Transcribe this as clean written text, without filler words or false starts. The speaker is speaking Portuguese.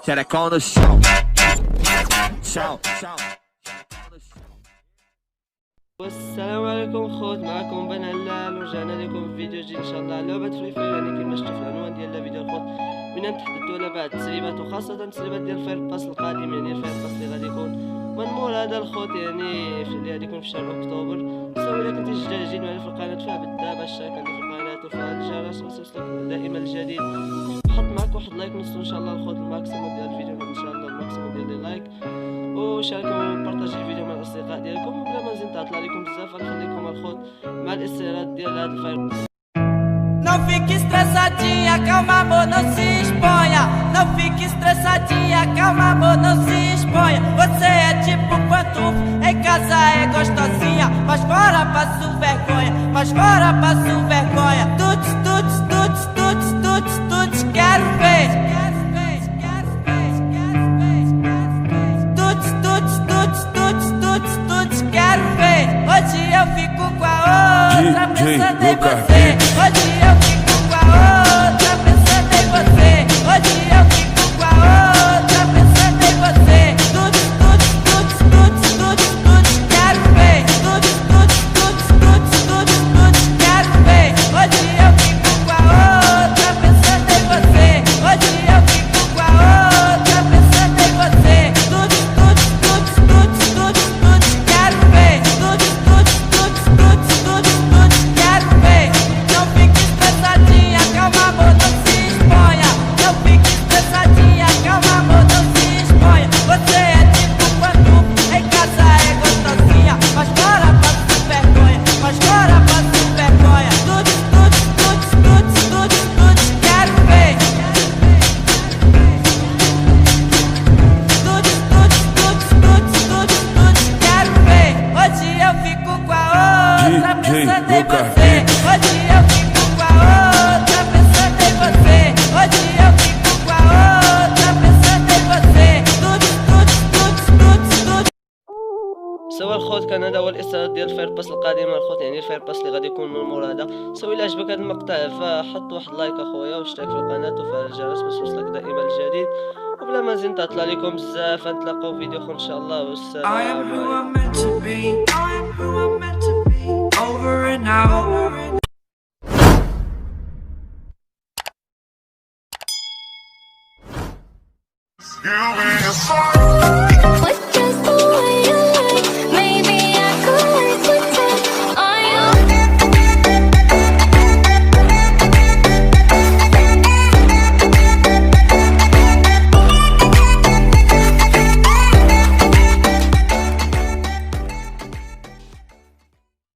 xerecão no chão. Chão, chão. والسلام عليكم خوت، معكم بن هلال ورجعنا لكم في فيديو جديد ان شاء الله. لعبة فري فاير يعني كيما شفتوا في العنوان ديال الفيديو الخوت، بنا نتحدثوا على بعض التسريبات وخاصة التسريبات ديال فاير باس القادم، يعني الفاير باس اللي غادي يكون من مور هذا الخوت، يعني اللي غادي يكون في شهر اكتوبر. سواء الا كنتي جديد معنا في القناة فابد دابا اشترك عندي في القناة وفعل الجرس باش يوصلك دائما الجديد. حط معك واحد لايك نصو ان شاء الله الخوت، الماكسيموم ديال الفيديو ان شاء الله، الماكسيموم ديال اللايك، وشاركوا وبارطاجيو الفيديو مع الاصدقاء ديالكم. وبلا ما نزيد نطلع لكم بزاف غنخليكم الخوت مع الاستعراض ديال هذا الفاير. Não fique estressadinha, calma amor, não se exponha. Não fique estressadinha, calma amor, não se exponha. Você é tipo pantufa, em casa é gostosinha, mas fora passo vergonha, mas fora passo vergonha. Tuts, tuts, tuts, tuts, tuts, tuts, quero ver. Tuts, tuts, tuts, tuts, tuts, tuts, quero ver. Hoje eu fico com a outra pensando em você. Hoje eu fico com a outra pensando em você. Hoje eu fico com a outra pensando em você. Tuts, tuts, tuts, tuts, tuts, tuts, quero ver. Tuts, tuts, tuts, tuts, tuts, tuts, quero ver. Hoje eu fico com a outra pensando em você. Hoje eu fico com a outra pensando em você. Tuts, tuts, tuts, tuts, tuts, tuts, quero ver. Tuts, tuts, tuts, tuts, tuts, tuts, quero ver. Não fique estressadinha, calma amor, não se exponha. Não fique estressadinha, calma amor, não se exponha. Você é tipo pantufa, em casa é gostosinha, mas fora passo vergonha, mas fora passo vergonha. Tuts, tuts, tuts, tuts, tuts, tuts, quero ver. Tuts, tuts, tuts, tuts, tuts, tuts, quero ver. Hoje eu fico com a outra pensando em você. Hoje eu fico com a outra pensando em você. Hoje eu fico com a outra pensando em você. Tuts, tuts, tuts, tuts, tuts. سوا الخوت كان هذا هو الاستعراض ديال الفاير باس القادمه الخوت، يعني الفاير باس اللي غادي يكون من مور هذا. سوا الا عجبك هذا المقطع فحط واحد لايك اخويا واشترك في القناه وفعل الجرس باش يوصلك دائما الجديد. وبلا ما نزيد نطلع لكم بزاف، نتلاقاو في فيديو اخر ان شاء الله، والسلام I am who عليكم. I'm meant to be. I am who I'm meant to be. Over and out. You be a star.